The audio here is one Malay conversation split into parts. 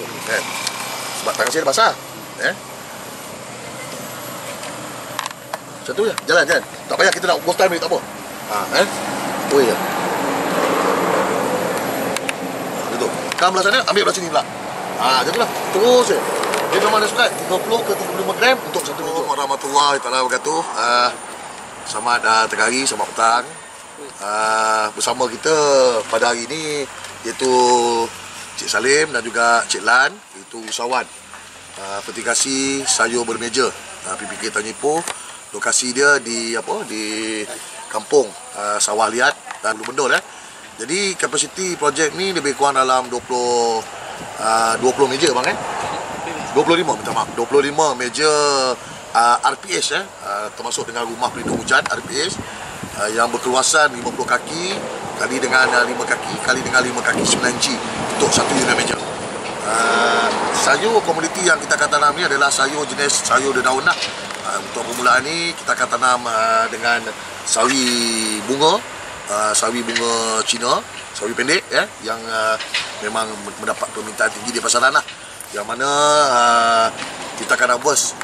tu kan. Sebab tangan saya dah basah. Satu je, jalan. Tak payah kita nak ghost time ni, tak apa. Oh ya. Tutup. Kam belah sana, ambil belah sini pula. Macam tu lah. Terus je. Dia memang ada sukat 30 ke 35 gram untuk satu meja. Warahmatullahi taala wabarakatuh. Selamat tengah hari, selamat petang. Bersama kita pada hari ini iaitu Cik Salim dan juga Cik Lan, itu usahawan vertikasi sayur bermeja PPK Tanjung Ipoh. Lokasi dia di kampung Sawah Liat dan Ulu Bendul. Jadi kapasiti projek ni lebih kurang dalam 20 meja bang 25, minta maaf, 25 meja RPS termasuk dengan rumah pelindung hujan RPS yang berkeluasan 50 kaki kali dengan 5 kaki kali dengan 5 kaki 9 inci untuk satu unit meja. Sayur komoditi yang kita akan tanam ni adalah sayur jenis sayur daun lah. Untuk permulaan ni kita akan tanam dengan sawi bunga Cina, sawi pendek yang memang mendapat permintaan tinggi di pasaran lah. Yang mana kita akan harvest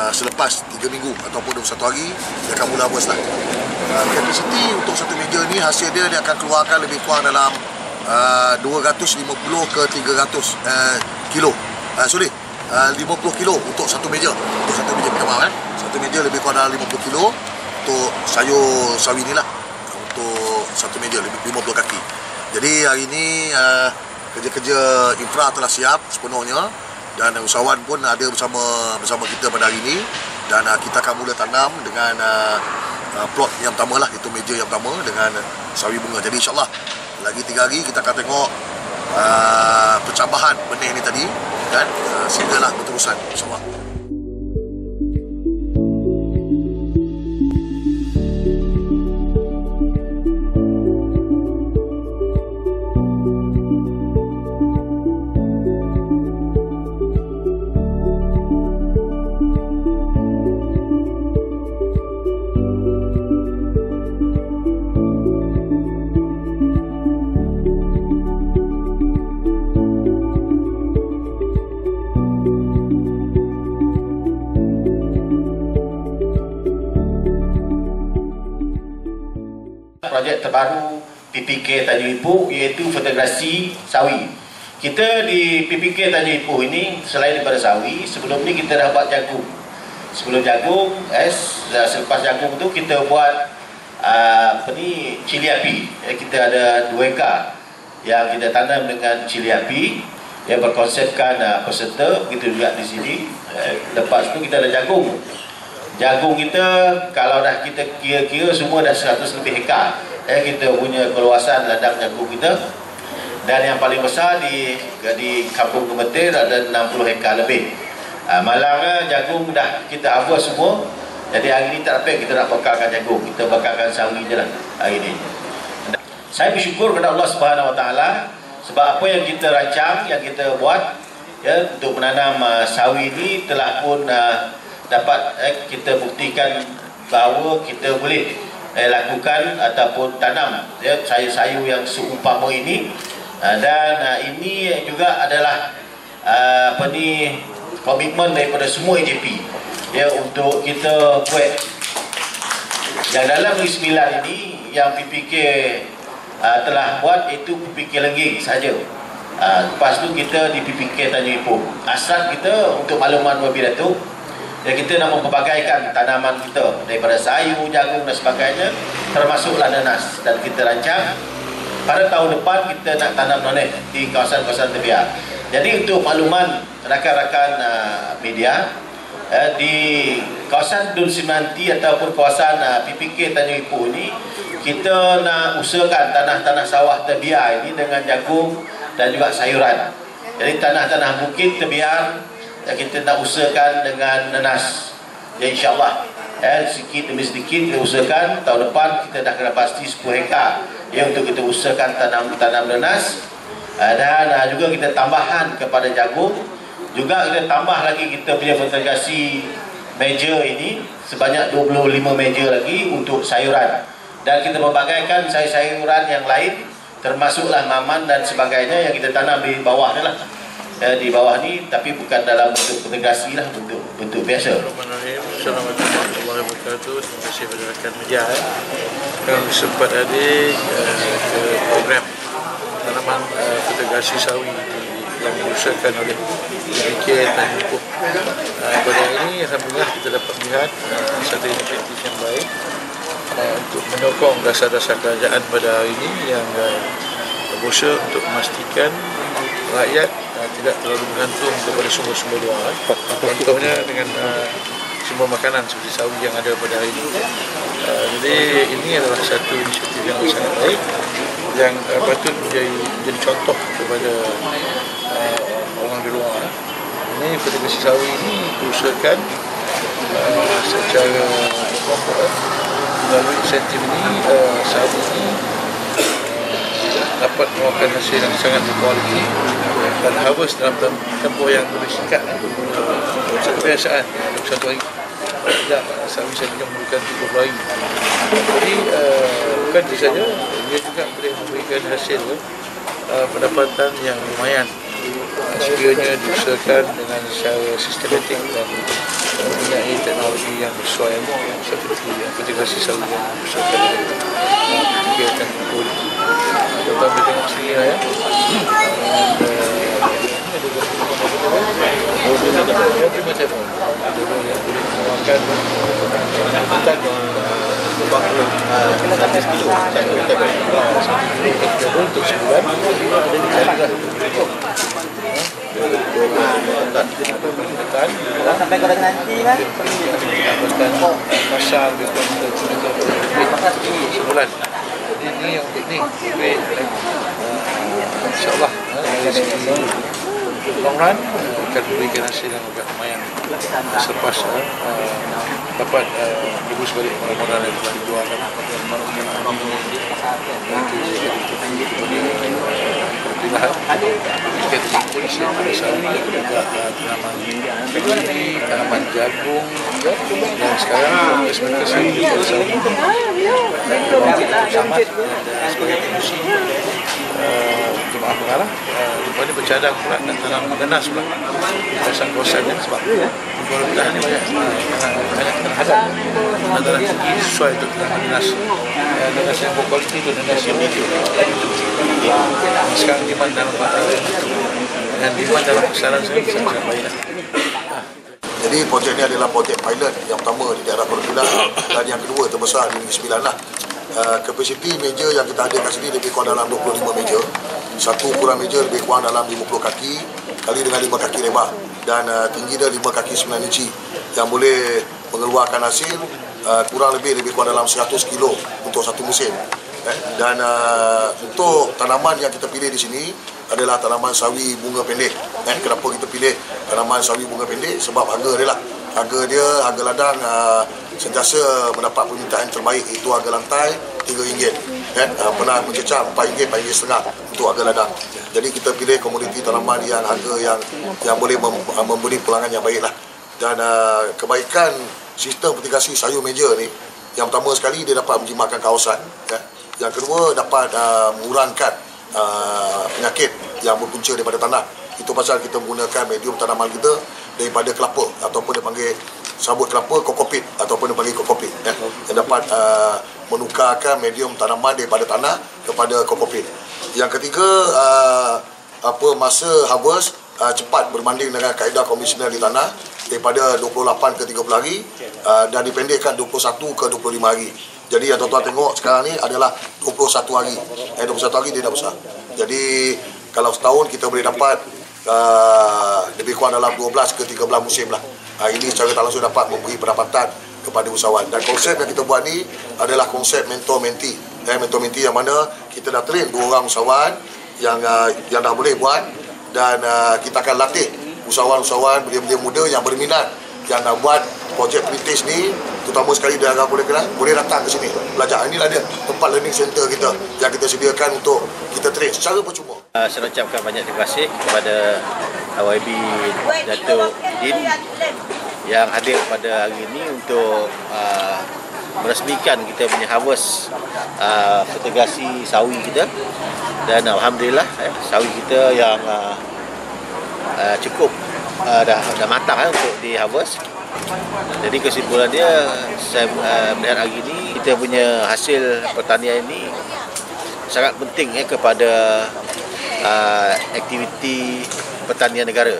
selepas 3 minggu ataupun 21 hari dia akan mula harvest lah. Kapasiti untuk satu meja ni hasil dia akan keluarkan lebih kurang dalam 250 ke 300 kilo. 50 kilo untuk satu meja. Untuk satu meja, minta maaf satu meja lebih kurang dalam 50 kilo untuk sayur sawi ni lah. Untuk satu meja 50 kaki. Jadi hari ini kerja-kerja infra telah siap sepenuhnya dan usahawan pun ada bersama kita pada hari ini dan kita akan mula tanam dengan plot yang pertama lah, itu meja yang pertama dengan sawi bunga. Jadi insyaAllah lagi 3 hari kita akan tengok percabahan benih ni tadi dan sehinggalah berterusan insyaAllah. Projek terbaru PPK Tanjung Ipoh iaitu vertikasi sawi. Kita di PPK Tanjung Ipoh ini selain daripada sawi, sebelum ni kita dah buat jagung. Sebelum jagung, selepas jagung tu kita buat cili api. Kita ada 2 ekar yang kita tanam dengan cili api yang berkonsepkan peserta. Begitu juga di sini. Lepas tu kita ada jagung. Jagung kita kalau dah kita kira-kira semua dah 100 lebih hektar. Kita punya keluasan ladang jagung kita. Dan yang paling besar di Kampung Kemetir ada 60 hektar lebih. Malang jagung dah kita harvest semua. Jadi hari ini tak dapat kita nak bekalkan jagung. Kita bekalkan sawi je lah hari ini. Saya bersyukur kepada Allah Subhanahu Wa Taala sebab apa yang kita rancang, yang kita buat untuk menanam sawi ini telah pun dapat kita buktikan bahawa kita boleh lakukan ataupun tanam sayur-sayur yang seumpama ini dan ini juga adalah komitmen daripada semua AJP untuk kita buat yang dalam Negeri Sembilan ini yang PPK telah buat itu PPK Lengging saja. Lepas tu kita di PPK Tanjung Ipoh. Asal kita untuk makluman Wabi Datuk, kita nak mempelbagaikan tanaman kita daripada sayur, jagung dan sebagainya, termasuklah nanas, dan kita rancang pada tahun depan kita nak tanam nanas di kawasan-kawasan terbiar. Jadi untuk makluman rakan-rakan media, di kawasan Dun Semanti ataupun kawasan PPK Tanjung Ipoh ini, kita nak usahakan tanah-tanah sawah terbiar ini dengan jagung dan juga sayuran. Jadi tanah-tanah bukit terbiar yang kita nak usahakan dengan nanas. Ya insyaAllah sedikit demi sedikit kita usahakan tahun depan kita dah kena pasti 10 hektar untuk kita usahakan tanam nanas. Dan juga kita tambahan kepada jagung. Juga kita tambah lagi kita punya vertikasi meja ini sebanyak 25 meja lagi untuk sayuran. Dan kita membagaikan sayuran yang lain termasuklah maman dan sebagainya yang kita tanam di bawah ni lah. di bawah ni, tapi bukan dalam bentuk fotograsi lah, bentuk biasa. Assalamualaikum warahmatullahi wabarakatuh. Terima kasih kepada rakan media yang sempat hadir ke program tanaman fotografi sawi yang diusahakan oleh PPK dan Ipoh. Pada hari ini alhamdulillah kita dapat melihat satu inisiatif yang baik untuk mendukung dasar-dasar kerajaan pada hari ini yang berusaha untuk memastikan rakyat tidak terlalu bergantung kepada sumber-sumber luar. Contohnya dengan sumber makanan seperti sawi yang ada pada hari ini. Jadi ini adalah satu inisiatif yang sangat baik yang patut menjadi contoh kepada orang di luar. Ini fotografi sawi ini diusahakan secara kelompok. Melalui insentif ini, sawi ini dapat mengeluarkan hasil yang sangat berkualiti dan harvest dalam tempoh yang lebih singkat. Satu kebiasaan satu hari tidak sawi saya memerlukan 30 hari. Jadi bukan itu saja, dia juga boleh memberikan hasil pendapatan yang lumayan sekiranya diusahakan dengan secara sistematik dan mempunyai teknologi yang sesuai seperti fotografi sawi yang diusahakan oleh kegiatan politik. Kita boleh tengok sini lah ya. Yang macam yang boleh mengeluarkan hutan berbakul 100 kilo untuk sebulan dan sampai ke nanti kan pasal sebulan. Ini yang ini insyaAllah long run akan memberikan hasil yang agak lumayan selepas dapat ibu sebalik modal yang telah dijualkan kita polisi yang ada sawi juga tanaman ini, tanaman jagung dan sekarang kesempatan kita sawi sama sebagai polisi jemaah pengarah lepas ini bercadang pula dan tanam ganas pula di kawasan-kawasan yang sebab kalau kita ini banyak terhadap antara tinggi sesuai untuk tanaman ganas ganas yang berkualiti itu ganas yang medium sekarang demand dalam dan demand dalam pasaran sangat baik. Jadi projek ini adalah projek pilot yang pertama di daerah Korpila dan yang kedua terbesar di Negeri Sembilan lah. Kapasiti meja yang kita ada kat sini lebih kurang dalam 25 meja. Satu ukuran meja lebih kurang dalam 50 kaki kali dengan 5 kaki lebar dan tinggi dia 5 kaki 9 inci yang boleh mengeluarkan hasil kurang lebih kurang dalam 100 kilo untuk satu musim. Dan untuk tanaman yang kita pilih di sini adalah tanaman sawi bunga pendek. Kenapa kita pilih tanaman sawi bunga pendek? Sebab harga dia lah. Harga ladang sentiasa mendapat permintaan terbaik, itu harga lantai RM3. Pernah mencecah RM4, RM4.5 untuk harga ladang. Jadi kita pilih komoditi tanaman yang harga yang boleh memberi pulangan yang baik lah. Dan kebaikan sistem petikasi sayur meja ni, yang pertama sekali dia dapat menjimatkan kawasan. Yang kedua dapat mengurangkan penyakit yang berpunca daripada tanah. Itu pasal kita menggunakan medium tanaman kita daripada kelapa ataupun dia panggil sabut kelapa, kokopit ataupun dia panggil kokopit yang dapat menukarkan medium tanaman daripada tanah kepada kokopit. Yang ketiga masa harvest cepat berbanding dengan kaedah konvensional di tanah daripada 28 ke 30 hari dan dipendekkan 21 ke 25 hari. Jadi yang tuan-tuan tengok sekarang ni adalah 21 hari. 21 hari dia dah besar. Jadi kalau setahun kita boleh dapat lebih kurang dalam 12 ke 13 musim lah. Ini secara tak langsung dapat memberi pendapatan kepada usahawan. Dan konsep yang kita buat ni adalah konsep mentor-mentee. Mentor-mentee yang mana kita dah train 2 orang usahawan yang dah boleh buat dan kita akan latih usahawan-usahawan belia-belia muda yang berminat yang nak buat projek perintis ni, terutama sekali daerah Korpila, boleh datang ke sini belajar. Inilah dia tempat learning center kita yang kita sediakan untuk kita train secara percuma. Saya ucapkan banyak terima kasih kepada YB Dato' Idin yang hadir pada hari ini untuk meresmikan kita punya harvest fotografi sawi kita. Dan alhamdulillah sawi kita yang cukup dah matang untuk di harvest. Jadi kesimpulan dia, saya melihat hari ini kita punya hasil pertanian ini sangat penting kepada aktiviti pertanian negara,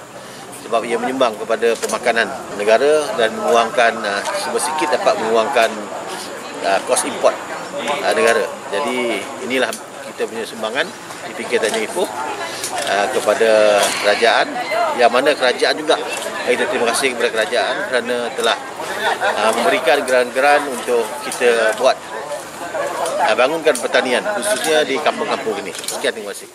sebab ia menyumbang kepada pemakanan negara dan menguangkan sedikit dapat menguangkan kos import negara. Jadi inilah kita punya sumbangan PPK Tanjung Ipoh kepada kerajaan, yang mana kerajaan juga kita terima kasih kepada kerajaan kerana telah memberikan geran-geran untuk kita buat bangunkan pertanian khususnya di kampung-kampung ini. Sekian, terima kasih.